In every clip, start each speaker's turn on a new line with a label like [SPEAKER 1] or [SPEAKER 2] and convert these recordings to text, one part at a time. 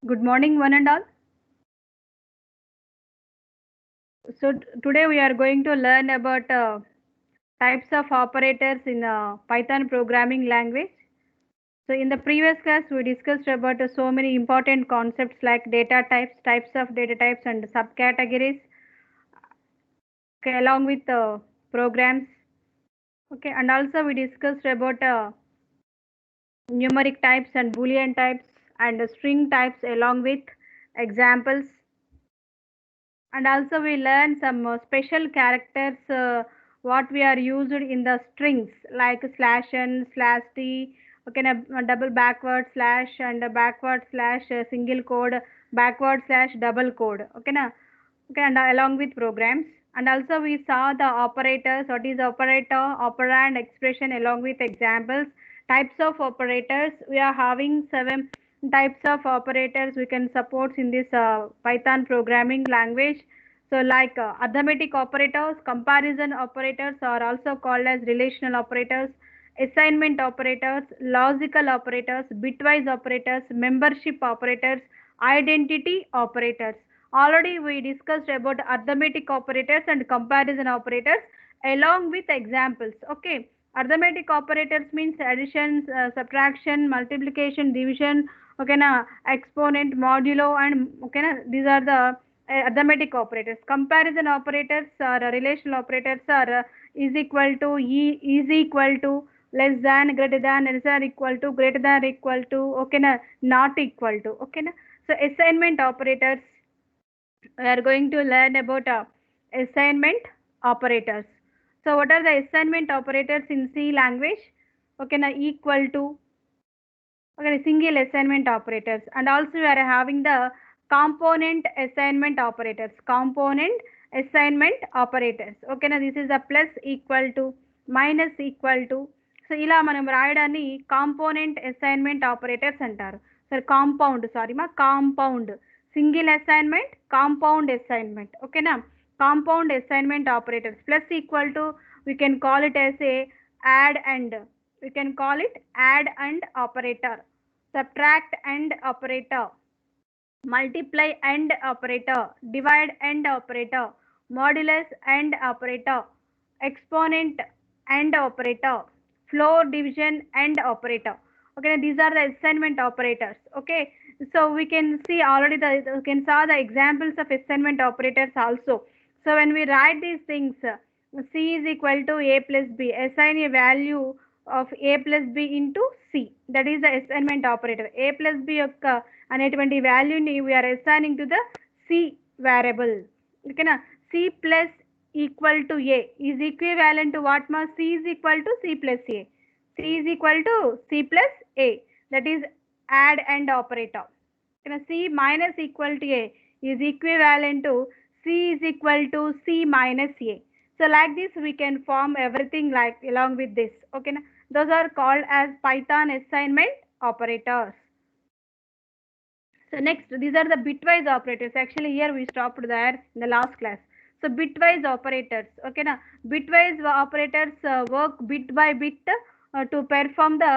[SPEAKER 1] Good morning, one and all. So today we are going to learn about types of operators in Python programming language. So in the previous class we discussed about so many important concepts like data types, types of data types and subcategories, okay, along with programs. Okay, and also we discussed about numeric types and boolean types and string types along with examples. And also we learn some special characters what we are used in the strings like slash n slash t, okay, a double backward slash and a backward slash single code, backward slash double code, okay na, okay, and along with programs. And also we saw the operators, what is operator, operand, expression along with examples, types of operators. We are having 7 types of operators we can support in this Python programming language. So like arithmetic operators, comparison operators are also called as relational operators, assignment operators, logical operators, bitwise operators, membership operators, identity operators. Already we discussed about arithmetic operators and comparison operators along with examples. Okay, arithmetic operators means addition, subtraction, multiplication, division, okay na, exponent, modulo, and okay na, these are the arithmetic operators. Comparison operators or relational operators are is equal to, is equal to, less than, greater than, less than equal to, greater than equal to, okay na, not equal to, okay na. So assignment operators, we are going to learn about assignment operators. So what are the assignment operators in C language? Okay na, equal to, okay, single assignment operators. And also we are having the component assignment operators, component assignment operators, okay na, this is a plus, equal to, minus, equal to. So ఇలా మనం రాయడాన్ని component assignment operators అంటారు. సరే compound, sorry మా compound, single assignment, compound assignment, ఓకేనా. Compound assignment operators, plus equal to, we can call it as a add and, we can call it add and operator, subtract and operator, multiply and operator, divide and operator, modulus and operator, exponent and operator, floor division and operator, okay, these are the assignment operators. Okay, so we can see already we can saw the examples of assignment operators also. So when we write these things, c is equal to a plus b, assign a value of a plus b into c, that is the assignment operator. A plus b యొక్క అనేటువంటి వాల్యూని we're assigning to the c variable, ఓకేనా. C plus equal to a is equivalent to what మా, c is equal to c plus a, c is equal to c plus a, that is add and operator, ఓకేనా. C minus equal to a is equivalent to c is equal to c minus a. So like this we can form everything like along with this, okay na? Those are called as Python assignment operators. So next, these are the bitwise operators. Actually here we stopped there in the last class. So bitwise operators, okay na, bitwise operators work bit by bit to perform the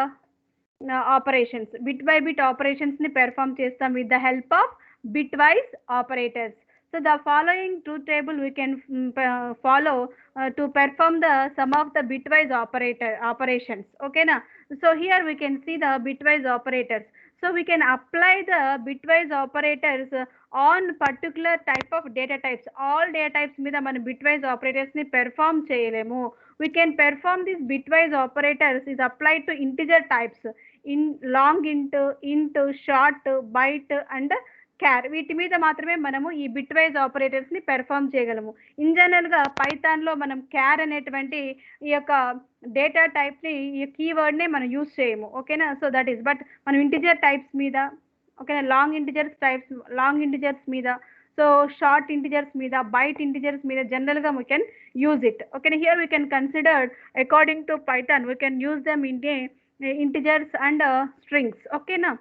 [SPEAKER 1] operations. Bit by bit operations ni perform chestam with the help of bitwise operators. So the following truth table we can follow to perform the sum of the bitwise operations, okay na. So here we can see the bitwise operators. So we can apply the bitwise operators on particular type of data types. All data types మీద మన bitwise operators ని perform చేయలేము. We can perform these bitwise operators is applied to integer types, in long int, short, byte and char. వీటి మీద మాత్రమే మనము ఈ bitwise operators ని పెర్ఫామ్ చేయగలము. ఇన్ జనరల్ గా పైథాన్ లో మనం క్యార్ అనేటువంటి ఈ యొక్క డేటా టైప్ ని, ఈ కీవర్డ్ ని మనం యూజ్ చేయము, ఓకేనా. సో దట్ ఈస్, బట్ మనం ఇంటిజర్ టైప్స్ మీద, ఓకేనా, long integers types, long integers మీద, సో షార్ట్ ఇంటిజర్స్ మీద, బైట్ ఇంటిజర్స్ మీద జనరల్ గా we can use it, okay. Here we can consider according to Python we can use them in integers and strings, okay na.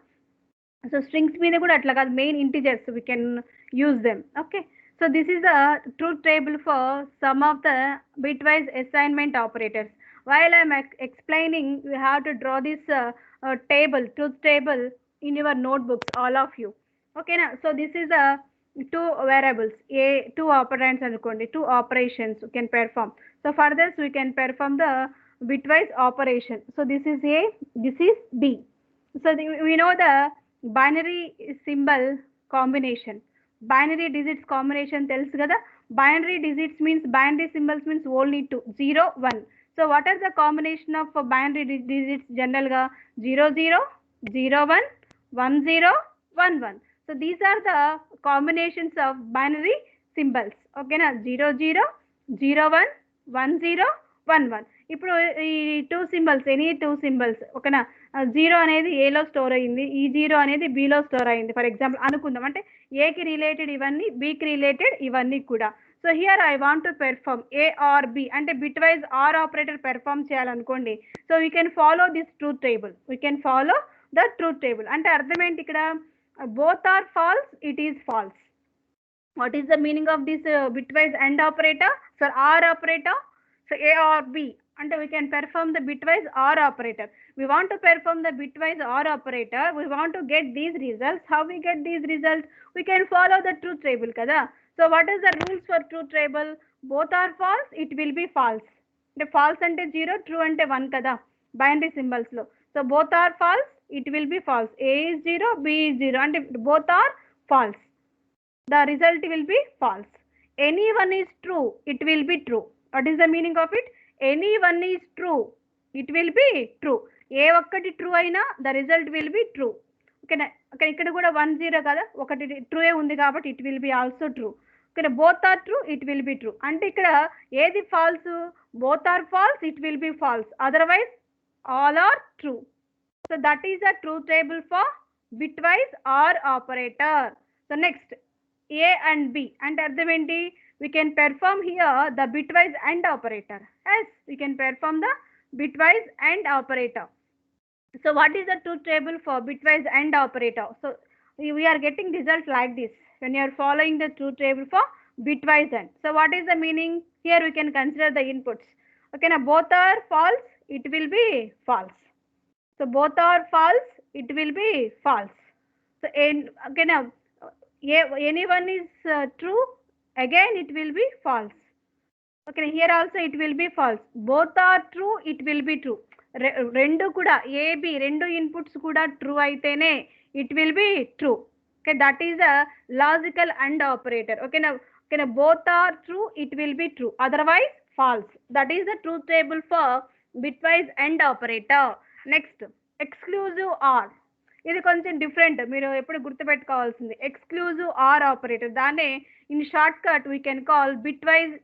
[SPEAKER 1] So strings మీద కూడా అట్లా కాదు, main integers we can use them, okay. So this is the truth table for some of the bitwise assignment operators. While I am explaining, you have to draw this table, truth table in your notebooks, all of you, Okay na. So this is a two variables, a two operands anukondi, two operations we can perform. So for this we can perform the bitwise operation. So this is a, this is b. So we know the binary symbol combination, binary digits combination telusu kada. Binary digits means, binary symbols means only two, 0 1. So what is the combination of binary digits general ga? 0 0 0 1 1 0 1 1. So these are the combinations of binary symbols. Okay na, 0 0 0 1 1 0 1 1. ఇప్పుడు ఈ two symbols, any two symbols ఓకేనా, zero అనేది ఏలో store అయ్యింది, ఈ zero అనేది బిలో store అయ్యింది ఫర్ ఎగ్జాంపుల్ అనుకుందాం. అంటే ఏకి రిలేటెడ్ ఇవన్నీ, బికి రిలేటెడ్ ఇవన్నీ కూడా. So here I want to perform a or b, అంటే bitwise or operator perform చేయాలనుకోండి. So we can follow this truth table, we can follow the truth table. అంటే అర్థం ఏంటి ఇక్కడ, both are false, it is false. What is the meaning of this bitwise AND operator? So OR operator, so A or B, and we can perform the bitwise OR operator. We want to perform the bitwise OR operator, we want to get these results. How we get these results? We can follow the truth table kada. So what is the rules for truth table? Both are false, it will be false. The false ante 0, true ante 1 kada binary symbols lo. So both are false, it will be false. A is 0, B is 0, and both are false, the result will be false. Any one is true, it will be true. What is the meaning of it? Any one is true, it will be true. ఏ ఒక్కటి true అయినా the result will be true. ఓకేనా, okay ఇక్కడ కూడా 1 0 కదా, ఒకటి true ఉంది కాబట్టి it will be also true. ఇక్కడ both are true, it will be true. అంటే ఇక్కడ ఏది falls? both are false, it will be false. Otherwise all are true. So that is a truth table for bitwise OR operator. So next, A and B, and అర్థం ఏంటి? We can perform here the bitwise AND operator. Yes, we can perform the bitwise AND operator. So what is the truth table for bitwise AND operator? So we are getting results like this when you are following the truth table for bitwise AND. So what is the meaning? Here we can consider the inputs. Okay, now both are false, it will be false. So both are false, it will be false. So okay, now anyone is true, again it will be false. Okay, here also it will be false. Both are true, it will be true. రెండు కూడా AB రెండు inputs కూడా true అయితేనే it will be true. Okay, that is a logical and operator. ఓకేనా, ఓకేనా, both are true, it will be true, otherwise false. That is the truth table for bitwise and operator. Next, exclusive or. ఇది కొంచెం different, మీరు ఎప్పుడు గుర్తుపెట్టుకోవాల్సింది. Exclusive or operator, దాన్నే in short cut we can call bitwise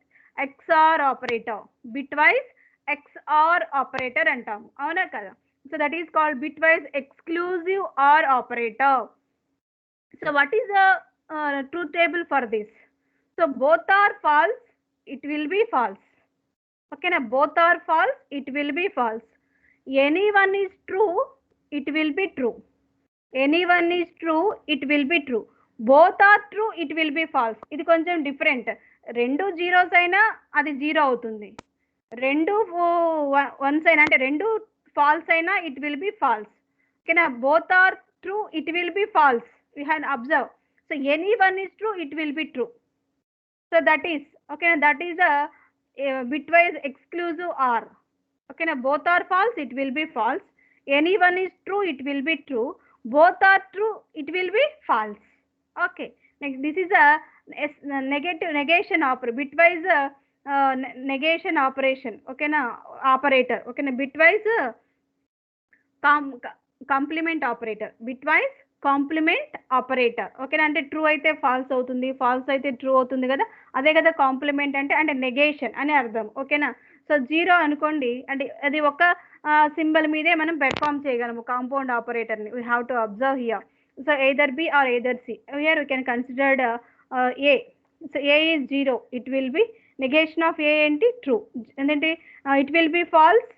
[SPEAKER 1] XOR operator. Bitwise XOR operator అంటాము, అవునా కదా? So that is called bitwise exclusive or operator. So what is the truth table for this? So both are false, it will be false. ఓకేనా, both are false, it will be false. Any one is true, it will be true. anyone is true, it will be true. both are true, it will be false. ఇది కొంచెం different. రెండు zeros అయినా అది zero అవుతుంది, రెండు once అయినా అంటే రెండు ఫాల్స్ అయినా ఇట్ విల్ బి ఫాల్స్. ఓకేనా, both are true, it will be false. You can observe. So any one is true, it will be true. So that is, ఓకేనా, that is a bitwise exclusive or. ఓకేనా, both are false, it will be false. Any one is true, it will be true. both are true, it will be false. Okay, next, this is a negative negation operator, bitwise negation operation. Okay na, operator. Okay na, bitwise complement operator, bitwise complement operator. ఓకేనా, అంటే true అయితే falls అవుతుంది, falls అయితే true అవుతుంది కదా, అదే కదా complement అంటే, అంటే నెగేషన్ అని అర్థం. ఓకేనా, సో జీరో అనుకోండి అంటే అది ఒక సింబల్ మీదే మనం పెర్ఫామ్ చేయగలము కాంపౌండ్ ఆపరేటర్ని. We have to observe here. So either b or either c. Here we can considered a. So a is zero, it will be negation of a ఏంటి? True. ఎందుకంటే it will be false,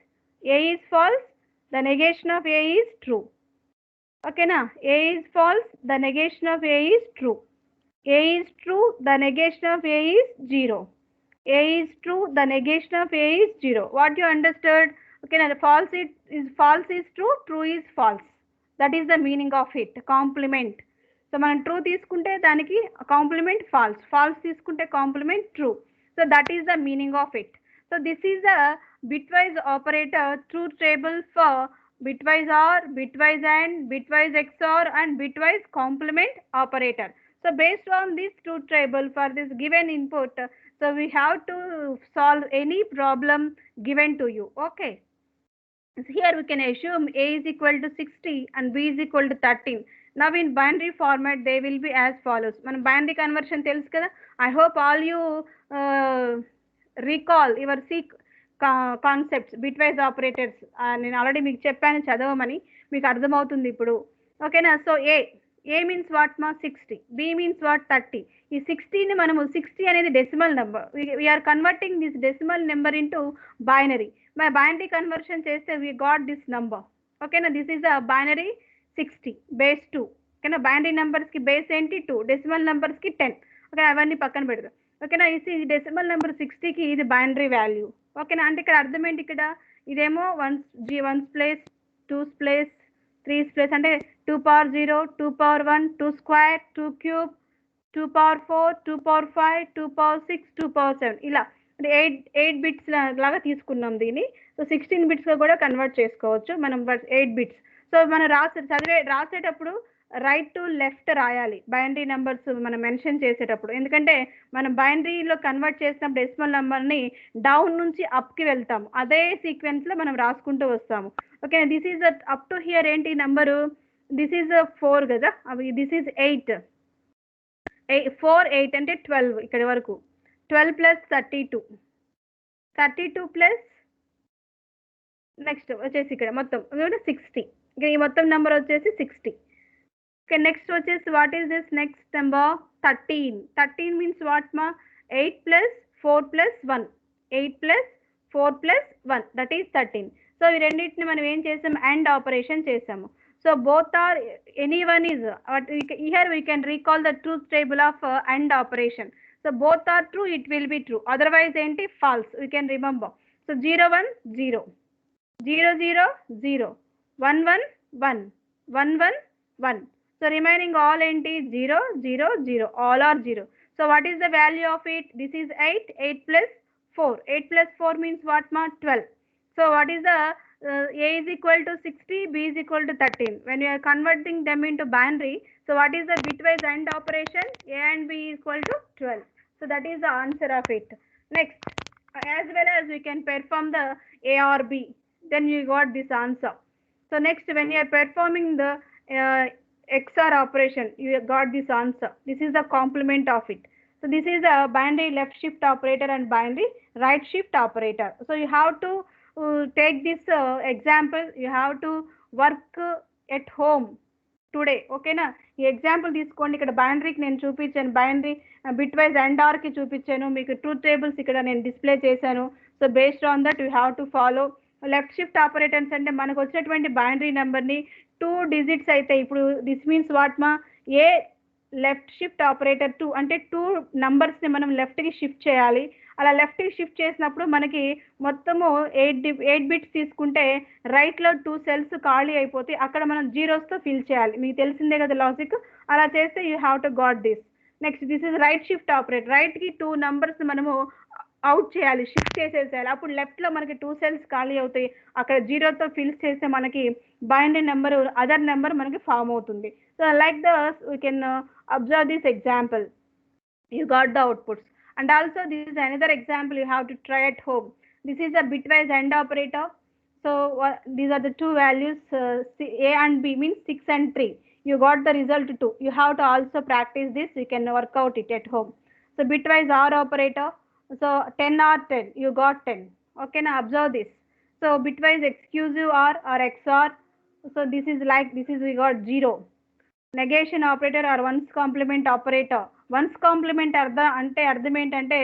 [SPEAKER 1] a is false, the negation of a is true. Okay na, A is false, the negation of A is true. A is true, the negation of A is 0. A is true, the negation of A is 0. What you understood? Okay na, the false is true, true is false. That is the meaning of it, complement. So మనం true తీసుకుంటే దానికి complement false, false తీసుకుంటే complement true. So that is the meaning of it. So this is the bitwise operator truth table for bitwise OR, bitwise AND, bitwise XOR and bitwise complement operator. So based on this truth table for this given input, so we have to solve any problem given to you. Okay. So here we can assume A is equal to 60 and B is equal to 13. Now in binary format they will be as follows. Man binary conversion telusu kada. I hope all you recall your concepts bitwise operators నేను already మీకు చెప్పాను చదవమని, మీకు అర్థమవుతుంది ఇప్పుడు. ఓకేనా. So A means what మా 60, B means what 30. ఈ 60ని మనము 60 అనేది decimal number, we are converting this decimal number into binary. మరి బైనరీ కన్వర్షన్ చేస్తే వీ గాట్ దిస్ నెంబర్. ఓకేనా. This is a binary 60 base 2. ఓకేనా. బైనరీ నెంబర్స్కి బేస్ ఏంటి 2, డెసిమల్ నెంబర్స్కి 10. ఓకే, అవన్నీ పక్కన పెడదాం. ఓకేనా. ఇది డెసిమల్ నెంబర్ 60కి ఇది బైనరీ వాల్యూ. ఓకేనా. అంటే ఇక్కడ అర్థం ఏంటి, ఇక్కడ ఇదేమో ones place, twos place, threes place, అంటే 2 power 0, 2 power 1, 2 square, 2 cube, 2 power 4, 2 power 5, 2 power 6, 2 power 7, ఇలా అంటే 8 బిట్స్ లాగా తీసుకున్నాం దీన్ని. సో 16 బిట్స్గా కూడా కన్వర్ట్ చేసుకోవచ్చు మనం, 8 బిట్స్. సో మనం రాసేటప్పుడు రైట్ టు లెఫ్ట్ రాయాలి బైనరీ నెంబర్స్ మనం మెన్షన్ చేసేటప్పుడు. ఎందుకంటే మనం బైనరీలో కన్వర్ట్ చేసినప్పుడు డెసిమల్ నెంబర్ని డౌన్ నుంచి అప్కి వెళ్తాము, అదే సీక్వెన్స్లో మనం రాసుకుంటూ వస్తాము. Okay. This is up to here ఏంటి నెంబరు, దిస్ ఈజ్ 4 కదా, అవి దిస్ ఈజ్ 8, 4 8 అంటే 12 ఇక్కడి వరకు. 12 ప్లస్ 32, 32 ప్లస్ నెక్స్ట్ వచ్చేసి ఇక్కడ మొత్తం 60. ఇక ఈ మొత్తం నెంబర్ వచ్చేసి 60. Okay, next వచ్చేసి what is this next number 13. 13 means what ma 8 plus 4 plus 1, 8 plus 4 plus 1, that is 13. So ఈ రెండింటిని మనం ఏం చేసాం, అండ్ ఆపరేషన్ చేసాము. So both are any one is, here we can recall the truth table of and operation. So both are true, it will be true, otherwise ఏంటి false, we can remember. So 0 1 0, 0 0 0, 1 1 1, 1 1 1. So remaining all enti 0 0 0, all are 0. So what is the value of it, this is 8, 8 plus 4, 8 plus 4 means what ma 12. So what is the A is equal to 60, B is equal to 13. When you are converting them into binary, so what is the bitwise AND operation, A and B is equal to 12. So that is the answer of it. Next, as well as we can perform the A or B, then you got this answer. So next, when you are performing the XOR operation, you got this answer. This is the complement of it. So this is a binary left shift operator and binary right shift operator. So you have to take this example, you have to work at home today. ఓకేనా. ఈ example తీసుకోండి. ఇక్కడ బైనరీకి నేను చూపించాను, binary bit wise and ఆర్కి చూపించాను, మీకు truth tables ఇక్కడ నేను డిస్ప్లే చేశాను. So based on that you have to follow. Left shift operators అంటే మనకు వచ్చినటువంటి బైనరీ నెంబర్ని 2 digits అయితే, ఇప్పుడు దిస్ మీన్స్ వాట్ మా ఏ లెఫ్ట్ షిఫ్ట్ ఆపరేటర్ 2 అంటే 2 నంబర్స్ని మనం లెఫ్ట్కి షిఫ్ట్ చేయాలి. అలా లెఫ్ట్కి షిఫ్ట్ చేసినప్పుడు మనకి మొత్తము 8 బిట్స్ తీసుకుంటే రైట్లో 2 cells ఖాళీ అయిపోతే అక్కడ మనం జీరోస్తో ఫిల్ చేయాలి. మీకు తెలిసిందే కదా లాజిక్. అలా చేస్తే you have to got this. Next this is right shift operator. రైట్కి 2 numbers మనము అవుట్ చేయాలి, షిఫ్ట్ చేసేసేయాలి. అప్పుడు లెఫ్ట్లో మనకి 2 cells ఖాళీ అవుతాయి, అక్కడ జీరోతో ఫిల్ చేస్తే మనకి బైనరీ నెంబర్ అదర్ నెంబర్ మనకి ఫామ్ అవుతుంది. So like thus we can observe this example. You got the outputs. And also this is another example you have to try at home. This is a bitwise AND operator. So these are the two values, A and B means 6 and 3. You got the result 2. You have to also practice this. You can work out it at home. So bitwise OR operator. So 10 or 10. You got 10. Okay, now observe this. So bitwise exclusive OR or XOR. So this is we got 0. Negation operator or ones complement operator. Ones complement అర్థం ఏంటంటే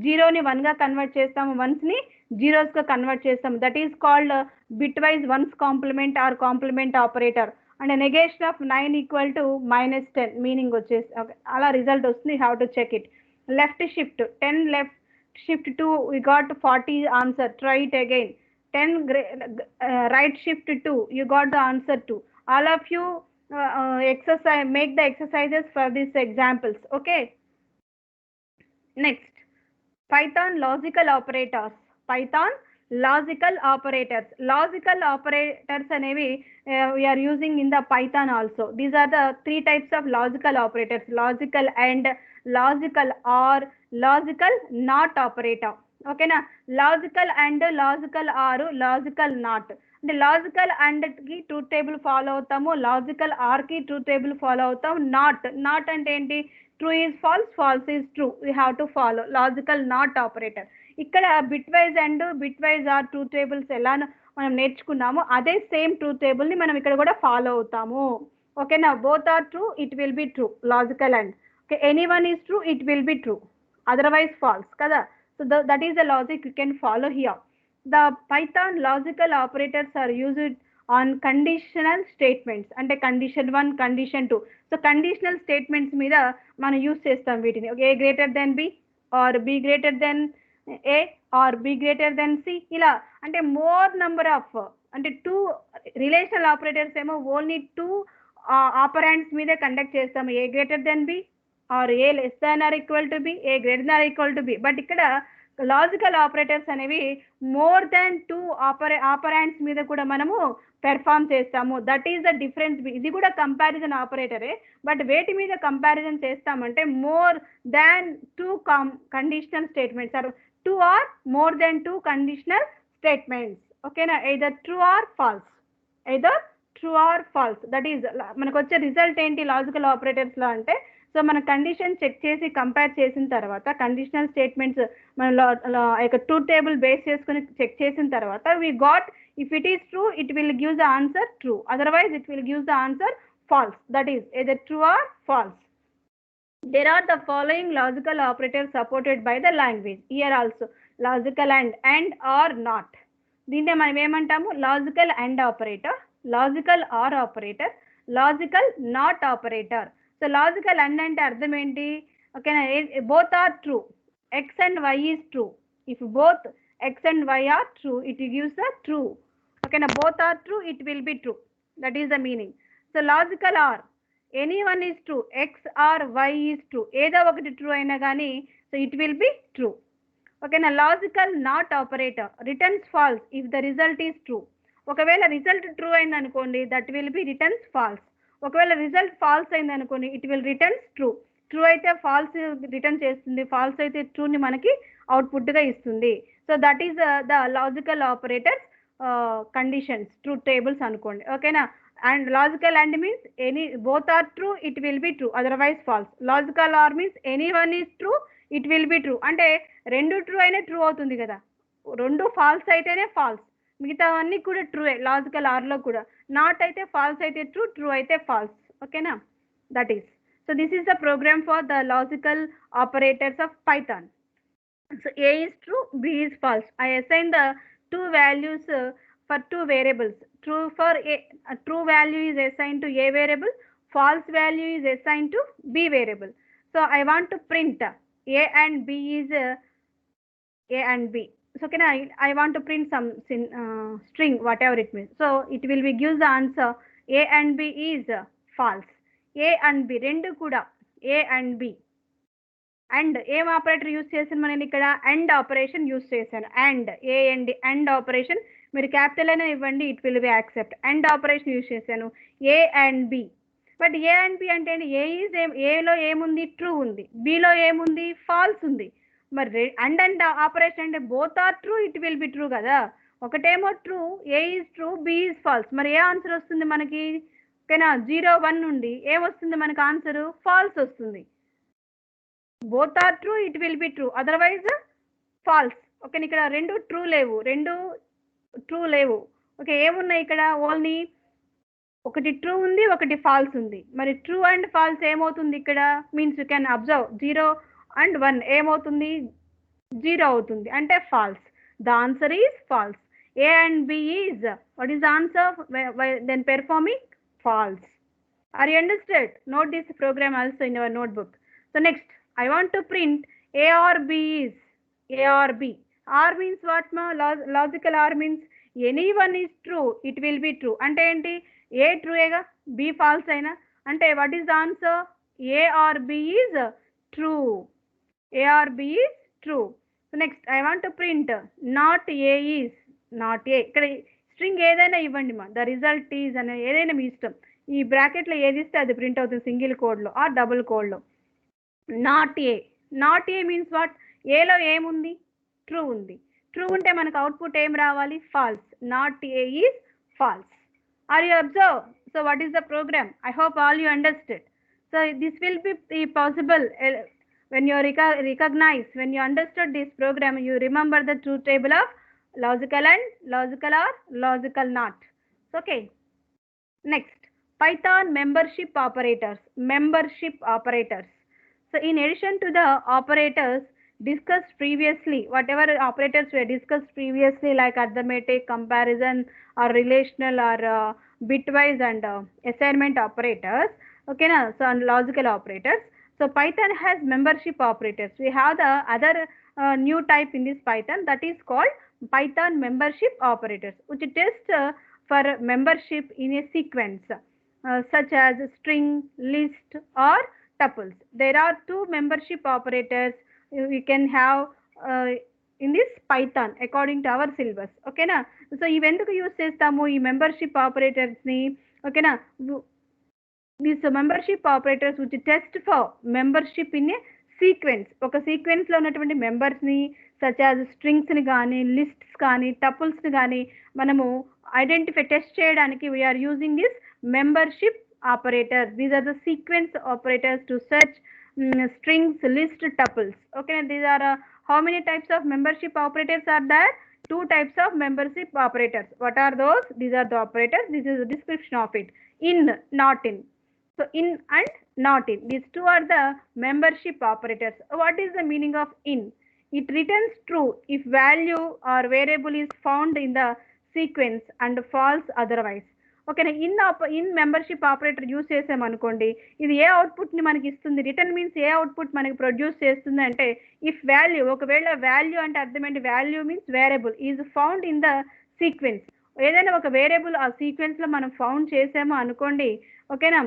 [SPEAKER 1] జీరోని 1గా convert చేస్తాము, వన్స్ని జీరోస్గా convert చేస్తాము. That is called bitwise ones complement or complement operator. And negation of 9 equal to -10 meaning వచ్చేసి అలా రిజల్ట్ వస్తుంది. You have to check it. Left shift 10 left shift 2 we got 40 answer. Try it again. 10 right shift 2 you got the answer 2. All of you exercise, make the exercises for these examples. Okay. Next, Python logical operators. Python logical operators. Logical operators అనేవి we are using in the Python also. These are the three types of logical operators: logical and, logical or, logical not operator. ఓకేనా, logical and, logical or, logical not. అంటే logical and కి truth table follow అవుతాము, logical or కి truth table follow అవుతాం. Not, not అంటే ఏంటి? True is false, false is true. We have to follow logical not operator. ఇక్కడ bitwise and bitwise or truth tables ఎలా మనం నేర్చుకున్నామో అదే same truth table ని మనం ఇక్కడ కూడా ఫాలో అవుతాము. ఓకేనా, both are true, it will be true, logical and. Okay, any one is true, it will be true, otherwise false కదా. So that is the logic you can follow here. The Python logical operators are used on conditional statements, అంటే condition 1, condition 2. So conditional statements మీద మనం use చేస్తాం వీటిని. A greater than b, or b greater than a, or b greater than c, ఇలా. అంటే more number of, అంటే 2 relational operators ఏమో only 2 operands మీదే కండక్ట్ చేస్తాము. A greater than b, or a less than or equal to b, a greater than equal to b. But ఇక్కడ logical operators అనేవి more than 2 operands మీద కూడా మనము perform చేస్తాము. That is the difference. ఇది కూడా కంపారిజన్ ఆపరేటరే, బట్ వేటి మీద కంపారిజన్ చేస్తామంటే more than 2 conditional statements, or 2 or more than 2 conditional statements. ఓకేనా, either true or false, either true or false. That is మనకు వచ్చే రిజల్ట్ ఏంటి లాజికల్ ఆపరేటర్స్ లో అంటే, సో మన కండిషన్ చెక్ చేసి కంపేర్ చేసిన తర్వాత, కండిషనల్ స్టేట్మెంట్స్ మన ట్రూత్ టేబుల్ బేస్ చేసుకుని చెక్ చేసిన తర్వాత, we got if it is true it will give the answer true, otherwise it will give the answer false. That is either true or false. There are the following logical operators supported by the language. Here also logical and or not. దీన్నే మనం ఏమంటాము? Logical and operator, logical or operator, logical not operator. So logical and అంటే అర్థం ఏంటి? ఓకేనా, both are true, x and y is true. If both x and y are true, it gives the true. ఓకేనా, both are true, it will be true. That is the meaning. So logical or, any one is true, x or y is true, ఏదో ఒకటి true అయినా కానీ so it will be true. ఓకేనా, logical not operator returns false if the result is true. ఒకవేళ result true అయింది అనుకోండి, that will be returns false. ఒకవేళ result false అయింది అనుకోండి, it will returns true. True అయితే ఫాల్స్ రిటర్న్ చేస్తుంది, false అయితే ట్రూని మనకి అవుట్పుట్గా ఇస్తుంది. So that is the logical operators conditions, truth tables అనుకోండి. ఓకేనా, and logical and means any both are true, it will be true, otherwise false. Logical are means any one is true, it will be true. అంటే రెండు true అయినా true అవుతుంది కదా, రెండు falls అయితేనే falls, మిగతావన్నీ కూడా ట్రూయే లాజికల్ ఆర్లో కూడా. నాట్ అయితే ఫాల్స్ అయితే ట్రూ, ట్రూ అయితే ఫాల్స్. ఓకేనా, that is. So this is the program for the logical operators of Python. So A is true, B is false. I assign the two values for two variables. True for A, true value is assigned to A variable, false value is assigned to B variable. So I want to print A and B is A and B. So can I want to print some string, whatever it means. So it will be gives the answer A and B is false. A and B rendu kuda A and B. And ఏం operator use చేశాను మనం ఇక్కడ? And operation use చేశాను. And A and and operation మీరు capital అయినా ఇవ్వండి, it will be accept. And operation use చేశాను A and B. But A and B అంటే ఏ ఈజ్ ఏలో ఏముంది? ట్రూ ఉంది, బిలో ఏముంది? ఫాల్స్ ఉంది. మరి అండ్ అండ్ ఆపరేషన్ అంటే both are true, it will be true కదా. ఒకటేమో true, A is true, B is false. మరి ఏ ఆన్సర్ వస్తుంది మనకి? ఓకేనా, 0, 1 నుండి ఏమొస్తుంది మనకు ఆన్సరు? ఫాల్స్ వస్తుంది. Both are true, it will be true, otherwise false. Okay, ఇక్కడ రెండు ట్రూ లేవు. ఓకే, ఏమున్నాయి ఇక్కడ? ఓన్లీ ఒకటి ట్రూ ఉంది, ఒకటి ఫాల్స్ ఉంది. మరి ట్రూ అండ్ ఫాల్స్ ఏమవుతుంది ఇక్కడ? Means you can observe 0 and 1 ఏమవుతుంది? 0 అవుతుంది, అంటే false. The answer is false. A and B is what is the answer? Then performing false. Are you understand? Note this program also in your notebook. So next I want to print A or B is A or B. R means what ma? Logical R means any one is true, it will be true. అంటే ఏంటి? ఏ ట్రూయేగా, B false అయినా అంటే what is the answer? A or B is true. A or B is true. So next I want to print not A is not A. ఇక్కడ string ఏదైనా ఇవ్వండి మా the result is అనే ఏదైనా మీ ఇష్టం. ఈ బ్రాకెట్లో ఏది ఇస్తే అది ప్రింట్ అవుతుంది సింగిల్ కోడ్లో ఆర్ డబుల్ కోడ్లో. Not a, not a means what? ఏలో ఏముంది? ట్రూ ఉంది. ట్రూ ఉంటే మనకు అవుట్పుట్ ఏం రావాలి? False. Not A is false. Are you observe? So what is the program? I hope all you understand. So this will be possible when you recognize, when you understood this program, you remember the truth table of logical and logical or logical not. Okay, next, Python membership operators. Membership operators. So in addition to the operators discussed previously, whatever operators were discussed previously like arithmetic, comparison or relational or bitwise and assignment operators, okay na, so and logical operators. So Python has membership operators. We have the other new type in this Python, that is called Python membership operators, which test for membership in a sequence such as string, list or tuples. There are two membership operators we can have in this Python according to our syllabus. Okay na? So ఇవెందుకు use చేస్తాము ఈ membership operators ని? ఓకేనా? these membership operators which test for membership in a sequence. ఒక sequence లో ఉన్నటువంటి members ని such as strings ని కానీ లిస్ట్స్ కానీ టపుల్స్ ని కానీ మనము ఐడెంటిఫై టెస్ట్ చేయడానికి we are using this membership operators. These are the sequence operators to search strings, list, tuples. Okay, these are how many types of membership operators are there? Two types of membership operators. What are those? These are the operators. This is the description of it. In, not in. So in and not in, these two are the membership operators. What is the meaning of in? It returns true if value or variable is found in the sequence and false otherwise. ఓకేనా? In membership operator use చేసామనుకోండి, ఇది ఏ అవుట్పుట్ని మనకి ఇస్తుంది? Return means ఏ output మనకి produce చేస్తుంది అంటే if value, ఒకవేళ value అంటే అర్థం ఏంటి? Value means variable is found in the sequence. ఏదైనా ఒక వేరియబుల్ ఆ సీక్వెన్స్లో మనం ఫౌండ్ చేసాము అనుకోండి, ఓకేనా,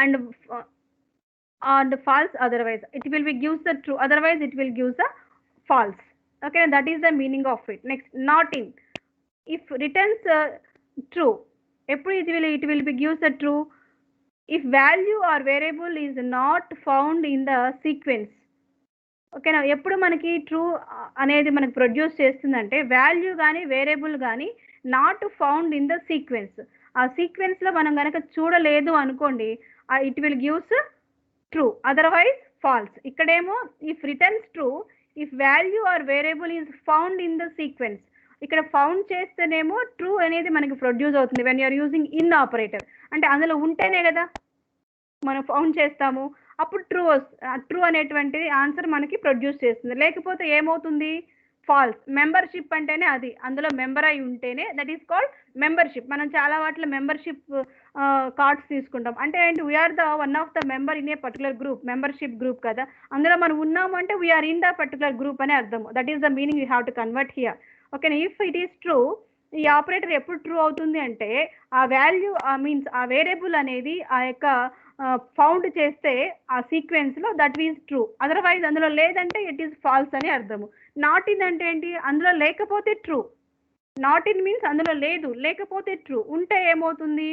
[SPEAKER 1] and false otherwise, it will be gives the true, otherwise it will gives the false. Okay, that is the meaning of it. Next, not in, if returns true, ఎప్పుడు it will be gives the true if value or variable is not found in the sequence. ఓకేనా? ఎప్పుడు మనకి true అనేది మనకి produce చేస్తుందంటే value కానీ variable కానీ not found in the sequence. ఆ సీక్వెన్స్లో మనం కనుక చూడలేదు అనుకోండి, it will gives true, otherwise false. ఇక్కడేమో if returns true if value or variable is found in the sequence. ఇక్కడ ఫౌండ్ చేస్తేనేమో ట్రూ అనేది మనకి ప్రొడ్యూస్ అవుతుంది when you're using in operator. అంటే అందులో ఉంటేనే కదా మనం ఫౌండ్ చేస్తాము, అప్పుడు ట్రూ అనేటువంటిది ఆన్సర్ మనకి ప్రొడ్యూస్ చేస్తుంది. లేకపోతే ఏమవుతుంది? ఫాల్స్. మెంబర్షిప్ అంటేనే అది, అందులో మెంబర్ అయి ఉంటేనే దట్ ఈస్ కాల్డ్ మెంబర్షిప్. మనం చాలా వాటిలో మెంబర్షిప్ కార్డ్స్ తీసుకుంటాం. అంటే ఏంటి? We are the one of the member in a particular group, membership group కదా, అందులో మనం ఉన్నాము అంటే we are in the particular group అనే అర్థం. That is the meaning you have to convert here. ఓకేనా? ఇఫ్ ఇట్ ఈస్ ట్రూ, ఈ ఆపరేటర్ ఎప్పుడు ట్రూ అవుతుంది అంటే ఆ వాల్యూ మీన్స్ ఆ వేరియబుల్ అనేది ఆ యొక్క ఫౌండ్ చేస్తే ఆ సీక్వెన్స్లో దట్ ఈజ్ ట్రూ, అదర్వైజ్ అందులో లేదంటే ఇట్ ఈస్ ఫాల్స్ అని అర్థము. నాట్ ఇన్ అంటే ఏంటి? అందులో లేకపోతే ట్రూ. నాట్ ఇన్ మీన్స్ అందులో లేదు, లేకపోతే ట్రూ, ఉంటే ఏమవుతుంది?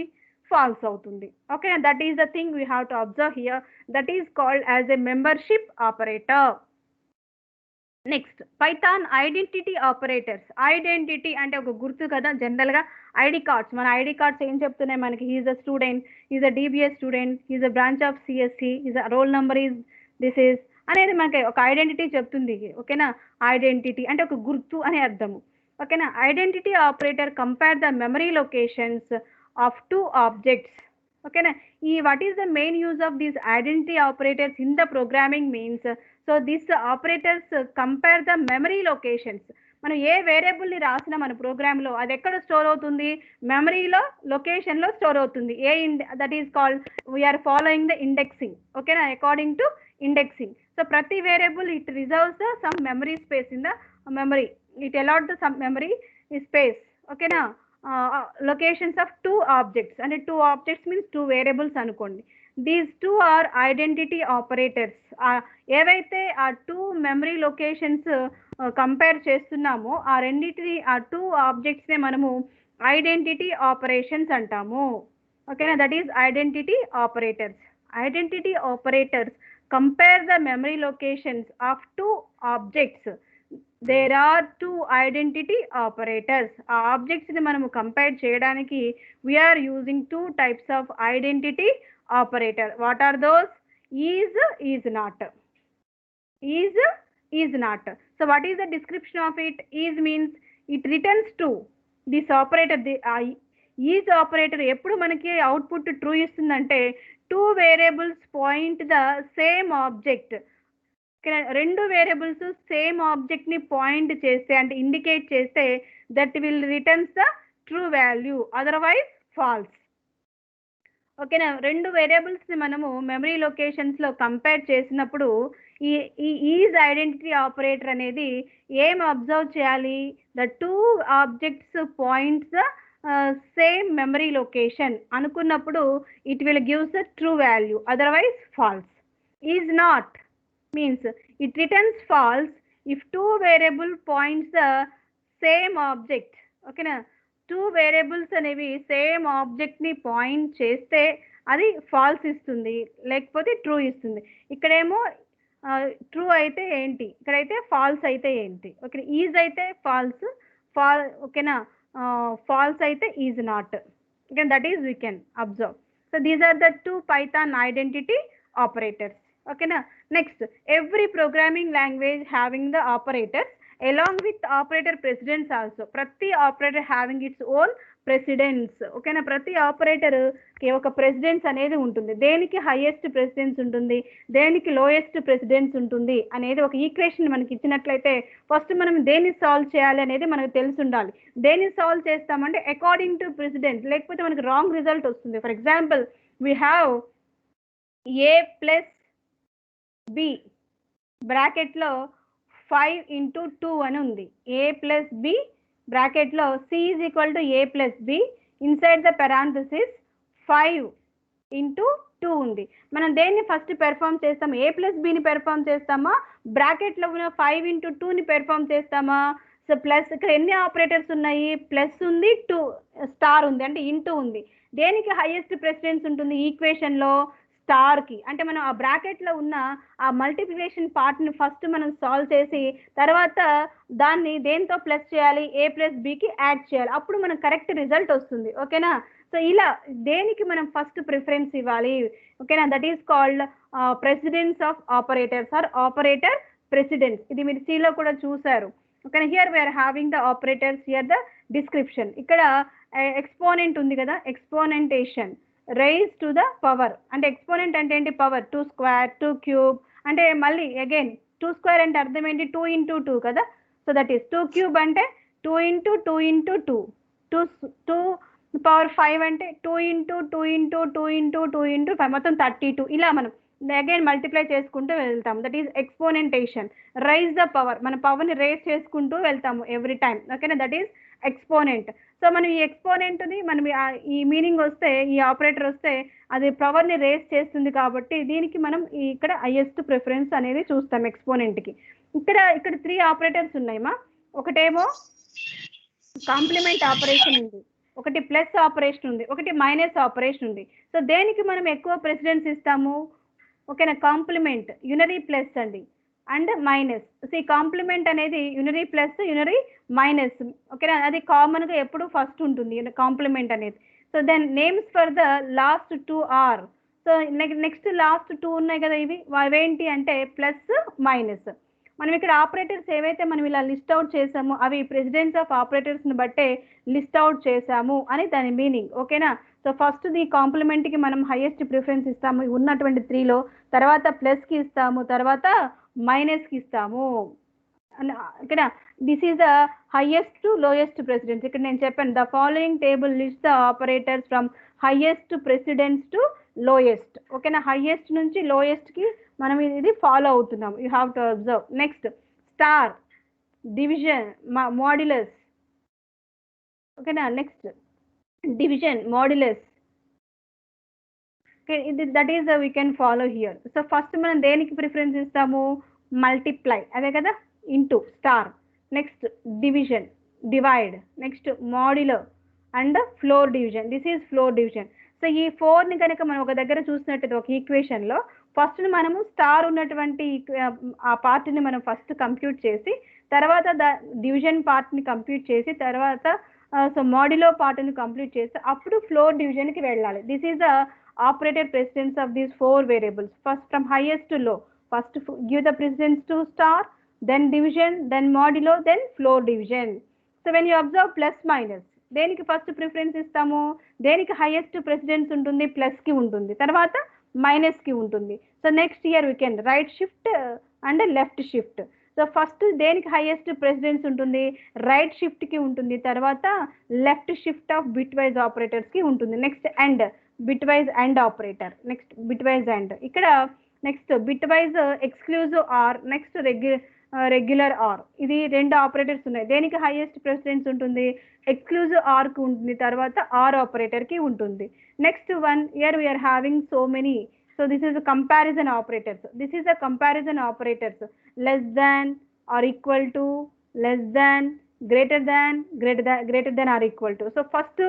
[SPEAKER 1] ఫాల్స్ అవుతుంది. Okay, that is the thing we have to observe here. That is called as a membership operator. Next, Python identity operators. Identity అంటే ఒక గుర్తు కదా, జనరల్గా ఐడి కార్డ్స్, మన ఐడి కార్డ్స్ ఏం చెప్తున్నాయి మనకి? He is a student, he is a DBS student, he is a branch of CSC, he is a roll number is this is అనేది మనకి ఒక ఐడెంటిటీ చెప్తుంది. ఓకేనా? ఐడెంటిటీ అంటే ఒక గుర్తు అనే అర్థము. ఓకేనా? Identity operator compare the memory locations of two objects. ఓకేనా? ఈ what is the main use of these identity operators in the programming means, so this operators compare the memory locations. మనం ఏ వేరియబుల్ని రాసినా మన ప్రోగ్రామ్లో అది ఎక్కడ స్టోర్ అవుతుంది? మెమరీలో, లొకేషన్లో స్టోర్ అవుతుంది. That is called we're following the indexing. ఓకేనా? According to indexing. సో ప్రతి variable it reserves some memory space in the memory, it allot the some memory space. ఓకేనా? లొకేషన్స్ ఆఫ్ టూ ఆబ్జెక్ట్స్, అంటే two objects means two variables అనుకోండి. These two are identity operators. ఏవైతే ఆ two memory locations compare చేస్తున్నామో ఆ రెండింటిని, ఆ two ఆబ్జెక్ట్స్నే మనము ఐడెంటిటీ ఆపరేషన్స్ అంటాము. ఓకేనా, that is identity operators. Identity operators compare the memory locations of two objects. There are two identity operators. ఆ ఆబ్జెక్ట్స్ ని మనము కంపేర్ చేయడానికి we are using two types of identity operator. What are those? Is not. Is not. So what is the description of it? Is means it returns true. This operator, the is operator ఎప్పుడు మనకి output true ఇస్తుందంటే two variables point the same object. రెండు variables same object ని point చేస్తే అంటే indicate చేస్తే that will returns the true value, otherwise false. ఓకేనా, రెండు వేరియబుల్స్ ని మనము మెమరీ లొకేషన్స్ లో కంపేర్ చేసినప్పుడు ఈ ఈజ్ ఐడెంటిటీ ఆపరేటర్ అనేది ఏం అబ్జర్వ్ చేయాలి? The two objects points the same memory location అనుకున్నప్పుడు it will gives the true value, otherwise false. Is not means it returns false if two variable points the same object. ఓకేనా, two variables అనేవి same object ని point చేస్తే అది falls ఇస్తుంది, లేకపోతే true ఇస్తుంది. ఇక్కడేమో ట్రూ అయితే ఏంటి, ఇక్కడైతే ఫాల్స్ అయితే ఏంటి. ఓకే, ఈజ్ అయితే ఫాల్స్, ఓకేనా, ఫాల్స్ అయితే is not. Okay, that is we can observe. So these are the two Python identity operators. ఓకేనా, next, every programming language having the operators along with operator precedence also. ప్రతి operator having its own precedence. ఓకేనా, ప్రతి operator కి ఒక precedence అనేది ఉంటుంది. దేనికి highest precedence ఉంటుంది, దేనికి లోయెస్ట్ ప్రెసిడెన్స్ ఉంటుంది అనేది ఒక ఈక్వేషన్ మనకి ఇచ్చినట్లయితే ఫస్ట్ మనం దేన్ని సాల్వ్ చేయాలి అనేది మనకు తెలిసి ఉండాలి. దేన్ని సాల్వ్ చేస్తామంటే అకార్డింగ్ టు ప్రెసిడెన్స్, లేకపోతే మనకి రాంగ్ రిజల్ట్ వస్తుంది. For example we have A plus B బ్రాకెట్లో 5 into 2 అని ఉంది. ఏ ప్లస్ బి బ్రాకెట్లో C is equal to A plus B, inside the parenthesis 5 into 2 ఉంది. మనం దేన్ని ఫస్ట్ పెర్ఫామ్ చేస్తాం? ఏ ప్లస్ బిని పెర్ఫామ్ చేస్తామా, బ్రాకెట్లో ఉన్న 5 into 2ని పెర్ఫామ్ చేస్తామా? సో ప్లస్, ఇక్కడ ఎన్ని ఆపరేటర్స్ ఉన్నాయి? ప్లస్ ఉంది, 2 స్టార్ ఉంది, అంటే ఇంటూ ఉంది. దేనికి హైయెస్ట్ ప్రెసిడెన్స్ ఉంటుంది ఈక్వేషన్లో? స్టార్కి. అంటే మనం ఆ బ్రాకెట్లో ఉన్న ఆ మల్టిప్లికేషన్ పార్ట్ని ఫస్ట్ మనం సాల్వ్ చేసి తర్వాత దాన్ని దేంతో ప్లస్ చేయాలి? ఏ ప్లస్ బికి యాడ్ చేయాలి, అప్పుడు మనకు కరెక్ట్ రిజల్ట్ వస్తుంది. ఓకేనా, సో ఇలా దేనికి మనం ఫస్ట్ ప్రిఫరెన్స్ ఇవ్వాలి? ఓకేనా, that is called precedence of operators or operator precedence. ఇది మీరు సిలో కూడా చూసారు. ఓకేనా, here we are having the operators, here the description. ఇక్కడ ఎక్స్పోనెంట్ ఉంది కదా, exponentiation, raise to the power. అంటే ఎక్స్పోనెంట్ అంటే ఏంటి? పవర్. 2 స్క్వేర్, 2 క్యూబ్, అంటే మళ్ళీ అగైన్ 2 స్క్వేర్ అంటే అర్థం ఏంటి? 2 into 2 కదా. సో దట్ ఈస్ 2 క్యూబ్ అంటే 2 into 2 into 2, 2 పవర్ 5 అంటే 2 into 2 into 2 into 2 into 5, మొత్తం 32. ఇలా మనం అగైన్ మల్టిప్లై చేసుకుంటూ వెళ్తాం. That is exponentiation. Raise the power, మన పవర్ని రేజ్ చేసుకుంటూ వెళ్తాము ఎవ్రీ టైం. ఓకేనా, దట్ ఈస్ ఎక్స్పోనెంట్. సో మనం ఈ ఎక్స్పోనెంట్ని మనం ఈ మీనింగ్ వస్తే, ఈ ఆపరేటర్ వస్తే అది పవర్ని రేస్ చేస్తుంది కాబట్టి దీనికి మనం ఇక్కడ హైయెస్ట్ ప్రిఫరెన్స్ అనేది చూస్తాం ఎక్స్పోనెంట్కి. ఇక్కడ 3 ఆపరేటర్స్ ఉన్నాయమ్మా. ఒకటేమో కాంప్లిమెంట్ ఆపరేషన్ ఉంది, ఒకటి ప్లస్ ఆపరేషన్ ఉంది, ఒకటి మైనస్ ఆపరేషన్ ఉంది. సో దేనికి మనం ఎక్కువ ప్రెసిడెన్స్ ఇస్తాము? ఓకేనా, కాంప్లిమెంట్, యునరీ ప్లస్ అండి అండ్ మైనస్. సో ఈ కాంప్లిమెంట్ అనేది యునరీ ప్లస్, యునరీ మైనస్. ఓకేనా, అది కామన్గా ఎప్పుడు ఫస్ట్ ఉంటుంది కాంప్లిమెంట్ అనేది. So then names for the last 2 or. So next last 2 ఉన్నాయి కదా, ఇవి అవేంటి అంటే ప్లస్ మైనస్. మనం ఇక్కడ ఆపరేటర్స్ ఏవైతే మనం ఇలా లిస్ట్ అవుట్ చేసామో అవి ప్రెసిడెన్స్ ఆఫ్ ఆపరేటర్స్ని బట్టే లిస్ట్ అవుట్ చేసాము అని దాని మీనింగ్. ఓకేనా, సో ఫస్ట్ ది కాంప్లిమెంట్కి మనం హైయెస్ట్ ప్రిఫరెన్స్ ఇస్తాము ఉన్నటువంటి 3లో, తర్వాత ప్లస్కి ఇస్తాము, తర్వాత మైనస్కి ఇస్తాము. ఇక్కడ this is the highest to lowest precedence. ఇక్కడ నేను చెప్పాను the following table list the operators from highest precedence to lowest. ఓకేనా, హైయెస్ట్ నుంచి లోయెస్ట్కి మనం ఇది ఫాలో అవుతున్నాం. You have to observe. Next, star, division, modulus. Okay, now next division, modulus. Okay, that is we can follow here. So first మనం దేనికి preference ఇస్తాము, multiply అదే కదా, into star, next division divide, next modulo and floor division. This is floor division. So ఈ ఫోర్ని కనుక మనం ఒక దగ్గర చూసినట్టయితే ఒక ఈక్వేషన్లో ఫస్ట్ మనము స్టార్ ఉన్నటువంటి ఆ పార్ట్ని మనం ఫస్ట్ కంప్యూట్ చేసి తర్వాత డివిజన్ పార్ట్ని కంప్యూట్ చేసి తర్వాత సో మాడ్యులో పార్ట్ని కంప్లీట్ చేసి అప్పుడు ఫ్లోర్ డివిజన్కి వెళ్ళాలి. This is the operator precedence of these four variables. First from highest to low. First give the precedence to star, then division, then modulo, then floor division. So when you observe plus minus, దేనికి first preference ఇస్తాము, దేనికి highest precedence ఉంటుంది, plus కి ఉంటుంది, తర్వాత minus కి ఉంటుంది. So next year we can right shift and left shift. So first దేనికి హైయెస్ట్ ప్రెసిడెన్స్ ఉంటుంది, రైట్ షిఫ్ట్ కి ఉంటుంది, తర్వాత left shift of bitwise operators కి ఉంటుంది. Next and bitwise and operator, next bitwise and, ఇక్కడ next bitwise exclusive or, next regular or. ఇది రెండు ఆపరేటర్స్ ఉన్నాయి. దేనికి హైయెస్ట్ ప్రెసిడెన్స్ ఉంటుంది, ఎక్స్క్లూజివ్ ఆర్ కి ఉంటుంది, తర్వాత ఆర్ ఆపరేటర్ కి ఉంటుంది. Next one year we are having so many. So this is comparison operators. This is the comparison operators, less than or equal to, less than, greater than or equal to. So first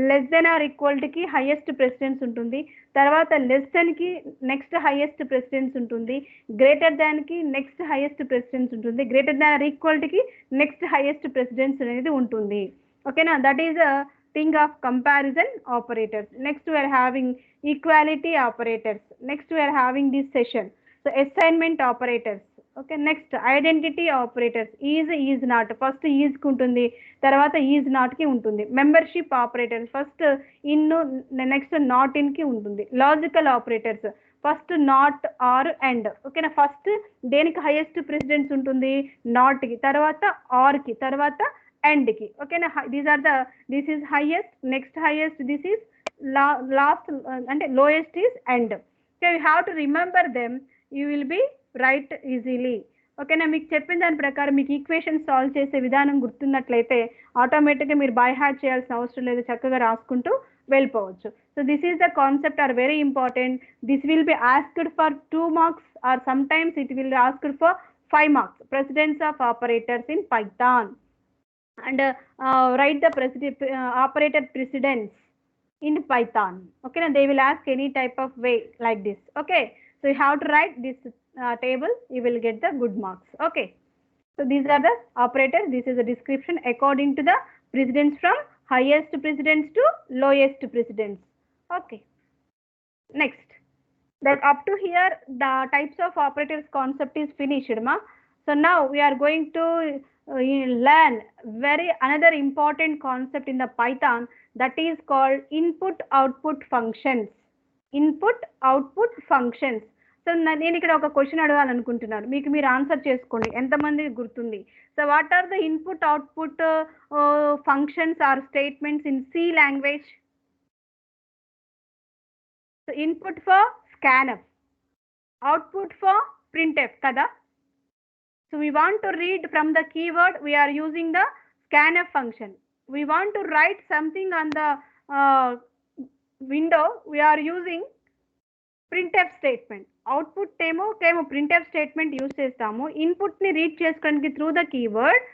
[SPEAKER 1] less than or equal కి highest precedence ఉంటుంది, తర్వాత less than కి next highest precedence ఉంటుంది, greater than కి next highest precedence ఉంటుంది, greater than or equal కి next highest precedence అనేది ఉంటుంది. ఓకేనా, that is a thing of comparison operators. Next we are having equality operators. Next we are having this session. So assignment operators. Okay, next identity operators. Is not, first is కి ఉంటుంది, తర్వాత is not కి ఉంటుంది. Membership operators, first in, next not in కి ఉంటుంది. Logical operators, first not or and. ఓకేనా, first దేనికి highest precedence ఉంటుంది, నాట్ కి, తర్వాత ఆర్ కి, తర్వాత అండ్ కి. ఓకేనా, this is highest, next highest, this is last అంటే lowest is and. So you have to remember them, you will be right easily. ఓకేనా, మీకు చెప్పిన దాని ప్రకారం మీకు ఈక్వేషన్ సాల్వ్ చేసే విధానం గుర్తున్నట్లయితే ఆటోమేటిక్గా మీరు బై హార్ట్ చేయాల్సిన అవసరం లేదు, చక్కగా రాసుకుంటూ వెళ్ళిపోవచ్చు. So this is the concept are very important. This will be asked for 2 marks or some times it will asked for 5 marks. Precedence of operators in Python and write the operator precedence in Python. Okay, now they will ask any type of way like this. Okay, so you have to write this table, you will get the good marks. Okay, so these are the operators. This is a description according to the precedence from highest precedence to lowest precedence. Okay, next, that up to here the types of operators concept is finished, ma. So now we are going to learn another important concept in the Python, that is called input output functions. Input output functions. So నేను ఇక్కడ ఒక question అడగాలనుకుంటున్నాను, మీకు మీరు answer చేసుకోండి, ఎంతమంది గుర్తుంది. So what are the input output functions or statements in C language? So input for scanf, output for printf కదా. So we want to read from the keyword, we are using the scanf function. We want to write something on the window, we are using printf statement. Output ఏమో printf statement use చేస్తాము. ఇన్పుట్ని read చేసుకోవడానికి through the keyword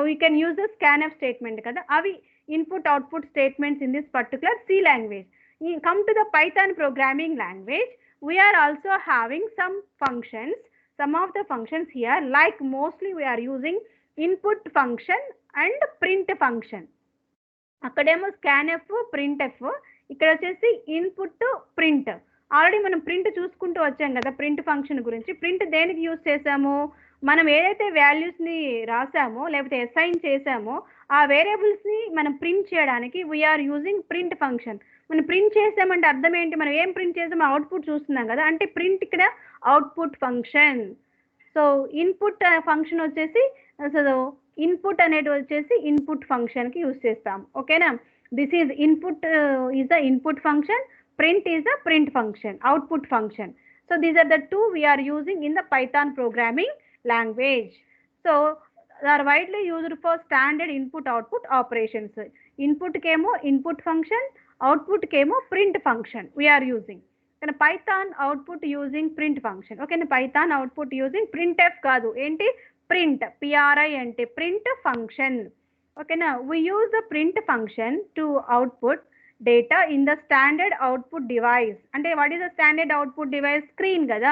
[SPEAKER 1] we can use the scanf statement కదా. అవి input output statements in this particular C language. Come to the Python programming language, we are also having some functions. Some of the functions here, like mostly we are using input function and print function. అక్కడేమో scanf, printf, ఇక్కడ వచ్చేసి input print. Already మనం print చూసుకుంటూ వచ్చాం కదా print function గురించి. Print దేనికి use చేసాము, మనం ఏదైతే వాల్యూస్ని రాసామో లేకపోతే అసైన్ చేసామో ఆ వేరియబుల్స్ని మనం ప్రింట్ చేయడానికి వీఆర్ యూజింగ్ ప్రింట్ ఫంక్షన్. మనం ప్రింట్ చేసామంటే అర్థం ఏంటి, మనం ఏం ప్రింట్ చేసామో అవుట్పుట్ చూస్తున్నాం కదా, అంటే ప్రింట్ ఇక్కడ output function. So input function వచ్చేసి, సో ఇన్పుట్ అనేది వచ్చేసి ఇన్పుట్ ఫంక్షన్కి యూజ్ చేస్తాం. ఓకేనా, this is input is the input function, print is a print function, output function. So these are the two we are using in the Python programming language. So are widely used for standard input output operations. ఇన్పుట్కేమో input function, అవుట్పుట్కేమో print function we are using. కానీ Python output using print function. ఓకేనా, Python output using printf కాదు, ఏంటి print, P R I అంటే print function. ఓకేనా, we use the print function to output data in the standard output device. అంటే what is the standard output device? Screen కదా.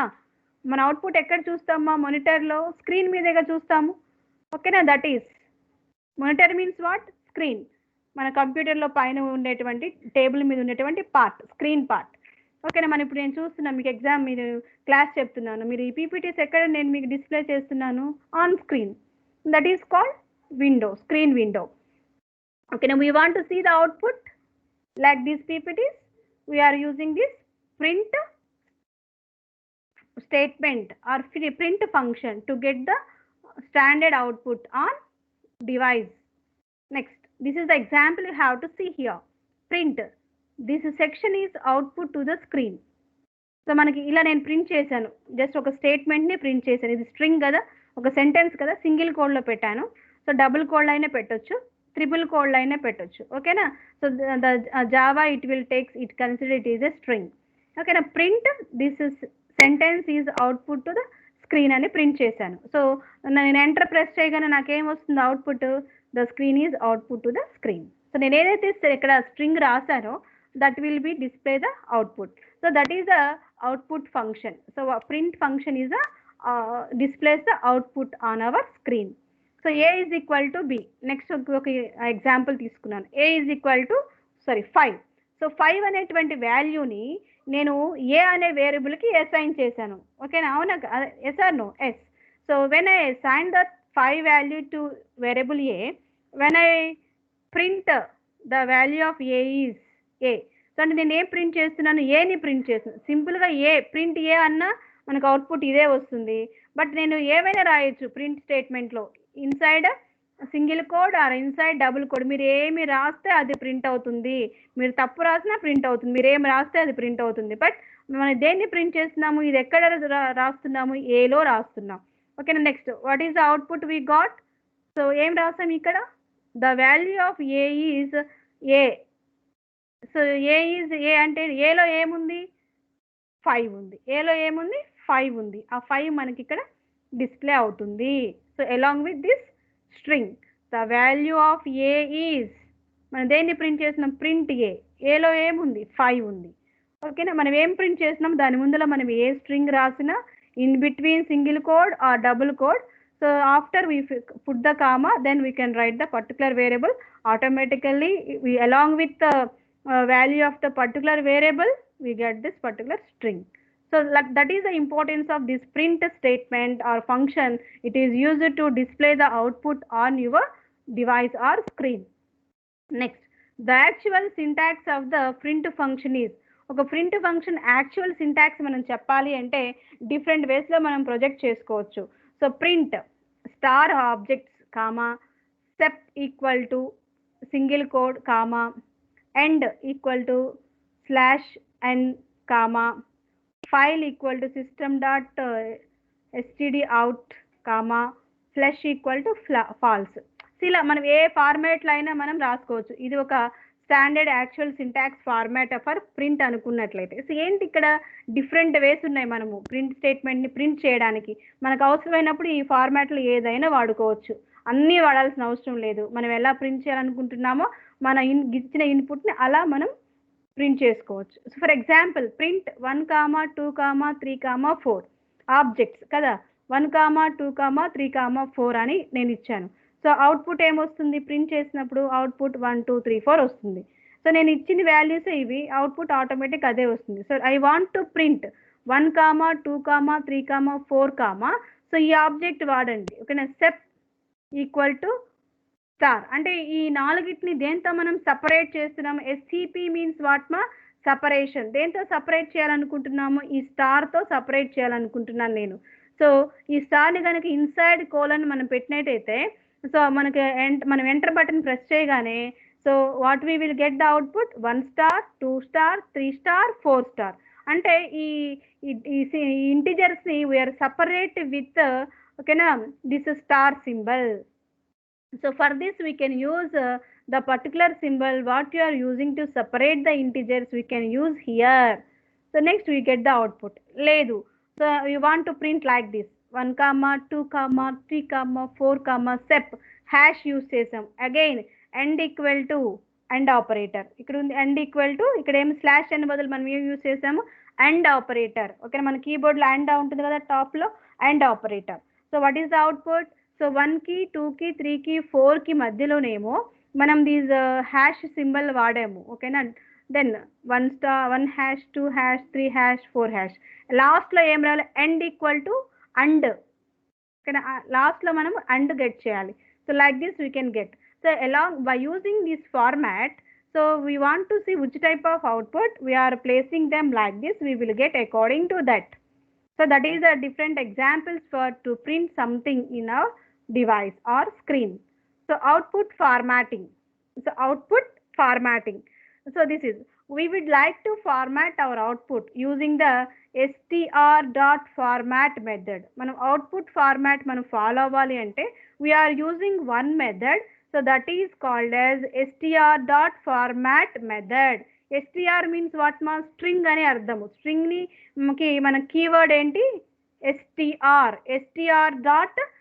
[SPEAKER 1] మన output ఎక్కడ చూస్తామా? మానిటర్లో, screen మీదేగా చూస్తాము. ఓకేనా, that is monitor means what? Screen. మన కంప్యూటర్లో పైన ఉండేటువంటి టేబుల్ మీద ఉండేటువంటి పార్ట్, స్క్రీన్ పార్ట్. ఓకేనా, మనం ఇప్పుడు నేను చూస్తున్నాను మీకు ఎగ్జామ్, మీరు క్లాస్ చెప్తున్నాను, మీరు ఈ పీపీటీస్ ఎక్కడ నేను మీకు డిస్ప్లే చేస్తున్నాను? On screen. That is called window, screen window. Okay, now we want to see the output like these PPTs. We are using this print statement or print function to get the standard output on device. Next, this is the example you have to see here. Print. This section is output to the screen. So మనకి ఇలా నేను print చేశాను, just ఒక స్టేట్మెంట్ని print చేశాను. ఇది string కదా, ఒక sentence కదా, సింగిల్ కోడ్లో పెట్టాను. సో డబుల్ కోడ్లో అయినా పెట్టొచ్చు, ట్రిపుల్ కోడ్లో అయినా పెట్టొచ్చు. ఓకేనా, so the Java it will takes it consider it is a string. ఓకేనా, print this is sentence is output to the screen అని ప్రింట్ చేశాను. సో నేను ఎంటర్ ప్రెస్ చేయగానే నాకేం వస్తుంది output? The screen is output to the screen. So నేను ఏదైతే ఇక్కడ స్ట్రింగ్ రాశానో that will be display the output. So that is the output function. So print function is a displays the output on our screen. So a is equal to b. Next okay, example తీసుకున్నాను. a is equal to 5. So 5 అనేటువంటి వాల్యూని నేను a అనే వేరియబుల్కి assign చేశాను. ఓకేనా, అవునా? Yes or no? Yes. So when I assign the 5 value to variable a, when I print the value of a is a. So అంటే నేను ఏం ప్రింట్ చేస్తున్నాను? ఏని ప్రింట్ చేస్తున్నాను. సింపుల్గా ఏ ప్రింట్ ఏ అన్న మనకు అవుట్పుట్ ఇదే వస్తుంది. బట్ నేను ఏమైనా రాయొచ్చు ప్రింట్ స్టేట్మెంట్లో, inside single quote or inside double quote. మీరు ఏమి రాస్తే అది ప్రింట్ అవుతుంది, మీరు తప్పు రాసినా ప్రింట్ అవుతుంది, మీరు ఏమి రాస్తే అది ప్రింట్ అవుతుంది. బట్ మనం దేన్ని ప్రింట్ చేస్తున్నాము? ఇది ఎక్కడ రాస్తున్నాము? ఏలో రాస్తున్నాం. ఓకేనా, next what is the output we got? So ఏం రాసాం ఇక్కడ? The value of a is a. So a is a అంటే ఏలో ఏముంది? 5 ఉంది. ఏలో ఏముంది? 5 ఉంది. ఆ 5 మనకి ఇక్కడ డిస్ప్లే అవుతుంది. So along with this string the value of a is, మనం దేన్ని ప్రింట్ చేస్తున్నాం? ప్రింట్ ఏ. ఏలో ఏముంది? 5 ఉంది. ఓకేనా, మనం ఏం ప్రింట్ చేస్తున్నాం? దాని ముందర మనం ఏ స్ట్రింగ్ రాసినా in between single quote or double quote. So after we put the comma, then we can write the particular variable. Automatically we along with the value of the particular variable we get this particular string. So like that is the importance of this print statement or function. It is used to display the output on your device or screen. Next, the actual syntax of the print function is, ఒక print function actual syntax మనం చెప్పాలి అంటే different వేస్లో మనం project చేసుకోవచ్చు. So print star objects comma, sep equal to single quote comma, end equal to /n comma, file equal to system.stdout comma, flush equal to false. ఇలా మనం ఏ ఫార్మాట్లో అయినా మనం రాసుకోవచ్చు. ఇది ఒక standard actual syntax format for print అనుకున్నట్లయితే. సో ఏంటి ఇక్కడ డిఫరెంట్ వేస్ ఉన్నాయి మనము ప్రింట్ స్టేట్మెంట్ని ప్రింట్ చేయడానికి. మనకు అవసరమైనప్పుడు ఈ ఫార్మాట్లో ఏదైనా వాడుకోవచ్చు, అన్నీ వాడాల్సిన అవసరం లేదు. మనం ఎలా ప్రింట్ చేయాలనుకుంటున్నామో మన ఇచ్చిన ఇన్పుట్ని అలా మనం ప్రింట్ చేసుకోవచ్చు. So for example print 1, 2, 3, 4 objects కదా, 1, 2, 3, 4 అని నేను ఇచ్చాను. సో అవుట్పుట్ ఏమొస్తుంది? ప్రింట్ చేసినప్పుడు అవుట్పుట్ 1, 2, 3, 4 వస్తుంది. సో నేను ఇచ్చిన వాల్యూస్ ఇవి, అవుట్పుట్ ఆటోమేటిక్ అదే వస్తుంది. So I want to print 1, 2, 3, 4 so ఈ ఆబ్జెక్ట్ వాడండి. ఓకేనా, సెప్ ఈక్వల్ టు స్టార్. అంటే ఈ నాలుగిటిని దేంతో మనం సపరేట్ చేస్తున్నాము? ఎస్సిపి మీన్స్ వాట్ మా? సపరేషన్. దేంతో సపరేట్ చేయాలనుకుంటున్నాము? ఈ స్టార్తో సపరేట్ చేయాలనుకుంటున్నాను నేను. సో ఈ స్టార్ని కనుక ఇన్సైడ్ కోలన్ మనం పెట్టినట్టయితే, సో మనకి మనం ఎంటర్ బటన్ ప్రెస్ చేయగానే, so what we will get the output 1 star, 2 star, 3 star, 4 star. అంటే ఈ ఇంటిజర్స్ని వీఆర్ సపరేట్ విత్, ఓకేనా, this star symbol. So for this we can use the particular symbol what you are using to separate the integers, we can use here. So next we get the output. Ledu. So you want to print like this 1 comma 2 comma 3 comma 4 comma sep hash use చేసాం. Again end equal to and operator ఇక్కడ ఉంది. And equal to ఇక్కడ ఏం slash అని బదులు మనం ఏం use చేసాము అండ్ ఆపరేటర్. ఓకే, మన కీబోర్డ్లో అండ్ ఉంటుంది కదా టాప్లో, and operator. So what is the output? So 1కి 2కి 3కి 4కి మధ్యలోనేమో మనం దీస్ హ్యాష్ సింబల్ వాడాము. ఓకేనా, then 1 star 1 hash 2 hash 3 hash 4 hash. లాస్ట్లో ఏం రావాలి? End equal to and. ఓకేనా, లాస్ట్లో మనం అండ్ గెట్ చేయాలి. So like this we can get. So along by using this format, so we want to see which type of output we are placing them like this, we will get according to that. So that is a different examples for to print something in our device or screen. So output formatting. So output formatting. So this is, we would like to format our output using the str.format method. Manam output format manam follow avvali ante we are using one method. So that is called as str.format method. str means what ma? String అని అర్థము. String ని మన keyword ఏంటి? str. str.format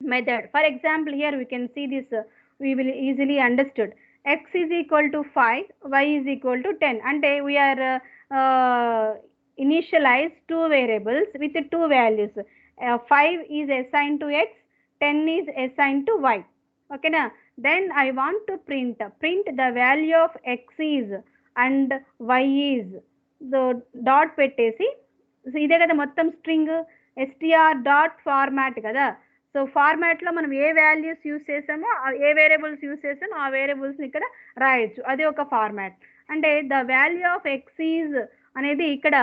[SPEAKER 1] method. For example, here we can see this, we will easily understood. X is equal to 5, y is equal to 10. Ante we are initialize two variables with two values. 5 is assigned to x, 10 is assigned to y. Okay na? Then I want to print the value of x is and y is. So dot పెట్టేసి, so ఇదే కదా మొత్తం string str.format కదా. So ఫార్మాట్లో మనం ఏ values use చేసామో, ఏ variables use చేసామో ఆ వేరియబుల్స్ని ఇక్కడ రాయొచ్చు. అది ఒక ఫార్మాట్. అంటే the value of x is అనేది ఇక్కడ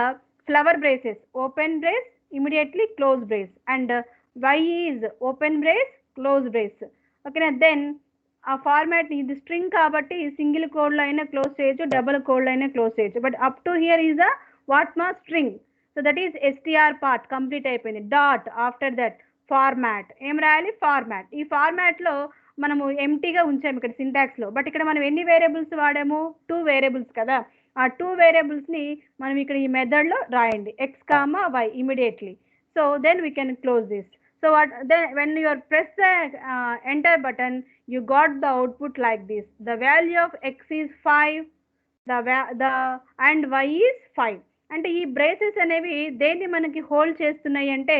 [SPEAKER 1] flower braces, open brace immediately close brace, and y is open brace close brace. ఓకేనా, దెన్ ఆ ఫార్మాట్ ఇది స్ట్రింగ్ కాబట్టి సింగిల్ కోడ్లో అయినా క్లోజ్ చేయొచ్చు, డబుల్ కోడ్లో అయినా క్లోజ్ చేయొచ్చు. But up to here is a what మా string. So that is str part complete అయిపోయింది. Dot after that format. ఏం రాయాలి? ఫార్మాట్. ఈ ఫార్మాట్లో మనము ఎంటీగా ఉంచాము ఇక్కడ సింటాక్స్లో. బట్ ఇక్కడ మనం ఎన్ని వేరియబుల్స్ వాడాము? 2 వేరియబుల్స్ కదా. ఆ 2 వేరియబుల్స్ని మనం ఇక్కడ ఈ మెథడ్లో రాయండి, x comma y immediately. So then we can close this. So what then when you press the enter button, you got the output like this. The value of x is 5, the and y is 5. అంటే ఈ braces అనేవి దేన్ని మనకి hold చేస్తున్నాయి అంటే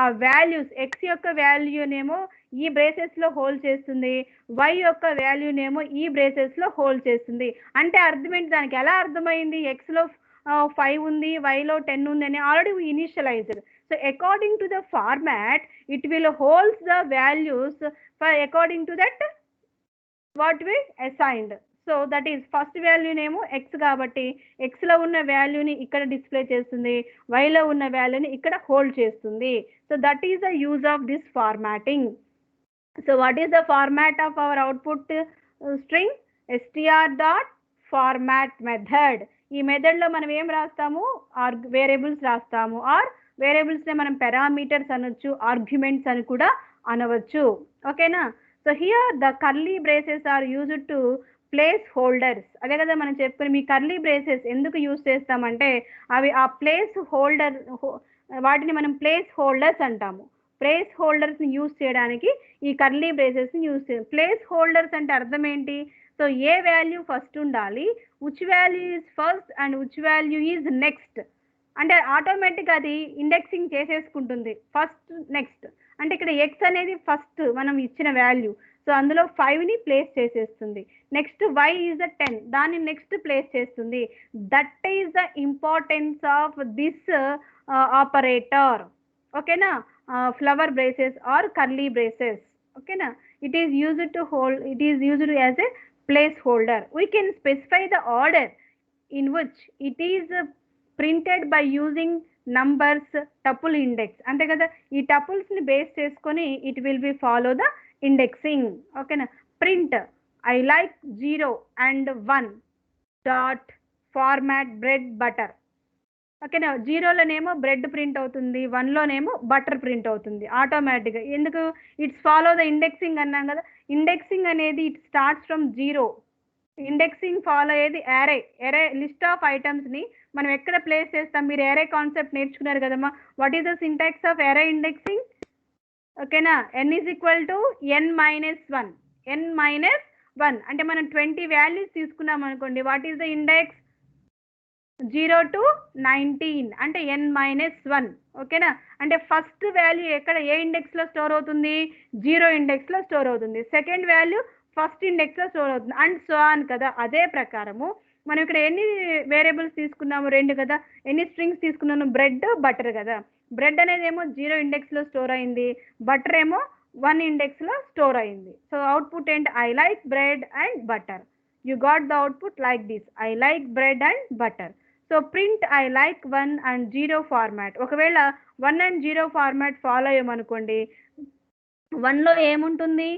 [SPEAKER 1] ఆ values, X యొక్క వాల్యూనేమో ఈ బ్రేసెస్లో హోల్డ్ చేస్తుంది, వై యొక్క వాల్యూనేమో ఈ బ్రేసెస్లో హోల్డ్ చేస్తుంది. అంటే అర్థం ఏంటి? దానికి ఎలా అర్థమైంది? ఎక్స్లో 5 ఉంది, వైలో 10 ఉంది అని already initialised. So according to the format, it will hold the values for according to that what we assigned. So that is first value నేమో x కాబట్టి x లో ఉన్న వాల్యూని ఇక్కడ డిస్ప్లే చేస్తుంది, y లో ఉన్న వాల్యూని ఇక్కడ హోల్డ్ చేస్తుంది. So that is the use of this formatting. So what is the format of our output string? str.format method. ఈ మెథడ్లో మనం ఏం రాస్తాము? వేరియబుల్స్ రాస్తాము, ఆర్ వేరియబుల్స్ని మనం పారామీటర్స్ అనొచ్చు, ఆర్గ్యుమెంట్స్ అని కూడా అనవచ్చు. ఓకేనా? So here the curly braces are used to place holders. అదే కదా మనం చెప్పుకుని, మీ కర్లీ బ్రేసెస్ ఎందుకు యూజ్ చేస్తామంటే అవి ఆ ప్లేస్ హోల్డర్, వాటిని మనం ప్లేస్ హోల్డర్స్ అంటాము. ప్లేస్ హోల్డర్స్ని యూజ్ చేయడానికి ఈ కర్లీ బ్రేసెస్ని యూజ్ చేయాలి. ప్లేస్ హోల్డర్స్ అంటే అర్థం ఏంటి? సో ఏ వాల్యూ ఫస్ట్ ఉండాలి, which value is first and which value is next. అంటే ఆటోమేటిక్గా అది ఇండెక్సింగ్ చేసేసుకుంటుంది ఫస్ట్ నెక్స్ట్. అంటే ఇక్కడ ఎక్స్ అనేది ఫస్ట్ మనం ఇచ్చిన వాల్యూ, సో అందులో 5ని ప్లేస్ చేసేస్తుంది. నెక్స్ట్ వై ఈజ్ ద 10, దాన్ని నెక్స్ట్ ప్లేస్ చేస్తుంది. That is the importance of this operator. ఓకేనా, flower braces or curly braces. ఓకేనా, it is used to hold, it is used as a placeholder. We can specify the order in which it is printed by using numbers tuple index. ante kada ee tuples ni base cheskoni it will be follow the indexing. Okay na, print I like 0 and 1 dot format bread butter. ఓకేనా, జీరోలోనేమో bread print అవుతుంది, వన్లోనేమో butter print అవుతుంది ఆటోమేటిక్గా. ఎందుకు? It's follow the indexing అన్నాం కదా. Indexing అనేది it starts from zero. Indexing follow అయ్యేది యారే. ఎరే list of ఐటమ్స్ని మనం ఎక్కడ ప్లేస్ చేస్తాం? మీరు యారే కాన్సెప్ట్ నేర్చుకున్నారు కదమ్మా. What is the syntax of array indexing? ఓకేనా, n is equal to n minus one. n minus one అంటే మనం 20 వాల్యూస్ తీసుకున్నాం అనుకోండి. What is the index? 0 to 19 అంటే n మైనస్ వన్. ఓకేనా, అంటే ఫస్ట్ వాల్యూ ఎక్కడ ఏ ఇండెక్స్లో స్టోర్ అవుతుంది? 0 ఇండెక్స్లో స్టోర్ అవుతుంది. సెకండ్ వాల్యూ ఫస్ట్ ఇండెక్స్లో స్టోర్ అవుతుంది, అండ్ సో ఆన్ కదా. అదే ప్రకారము మనం ఇక్కడ ఎన్ని వేరియబుల్స్ తీసుకున్నాము? 2 కదా. ఎన్ని స్ట్రింగ్స్ తీసుకున్నాను? బ్రెడ్, బటర్ కదా. బ్రెడ్ అనేది ఏమో 0 ఇండెక్స్లో స్టోర్ అయింది, బటర్ ఏమో 1 ఇండెక్స్లో స్టోర్ అయింది. సో అవుట్పుట్ ఏంటి? I like bread and butter. You got the output like this, I like bread and butter. So print I like 1 and 0 format. ఒకవేళ 1 and 0 format follow అయ్యామనుకోండి, 1లో ఏముంటుంది?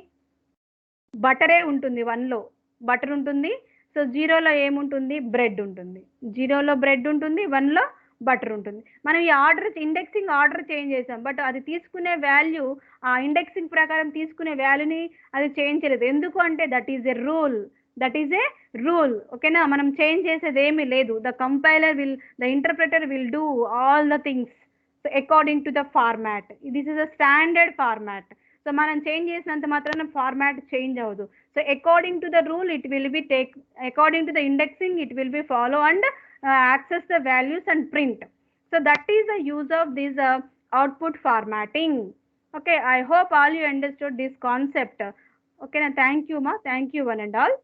[SPEAKER 1] బటరే ఉంటుంది. 1లో butter ఉంటుంది. So 0లో ఏముంటుంది? Bread ఉంటుంది. 0లో bread ఉంటుంది, 1లో butter ఉంటుంది. మనం ఈ ఆర్డర్ ఇండెక్సింగ్ ఆర్డర్ చేంజ్ చేసాం, బట్ అది తీసుకునే వాల్యూ ఆ ఇండెక్సింగ్ ప్రకారం తీసుకునే వాల్యూని అది చేంజ్ చేయలేదు. ఎందుకు అంటే that is a rule. That is a rule. ఓకేనా, మనం చేంజ్ చేసేది ఏమీ లేదు. The compiler will, the interpreter will do all the things according to the format. This is a standard format. So మనం చేంజ్ చేసినంత మాత్రాన ఫార్మాట్ చేంజ్ అవ్వదు. So according to the rule it will B take, according to the indexing it will B follow and access the values and print. So that is the use of this output formatting. Okay, I hope all you understood this concept. Okay, thank you ma, thank you one and all.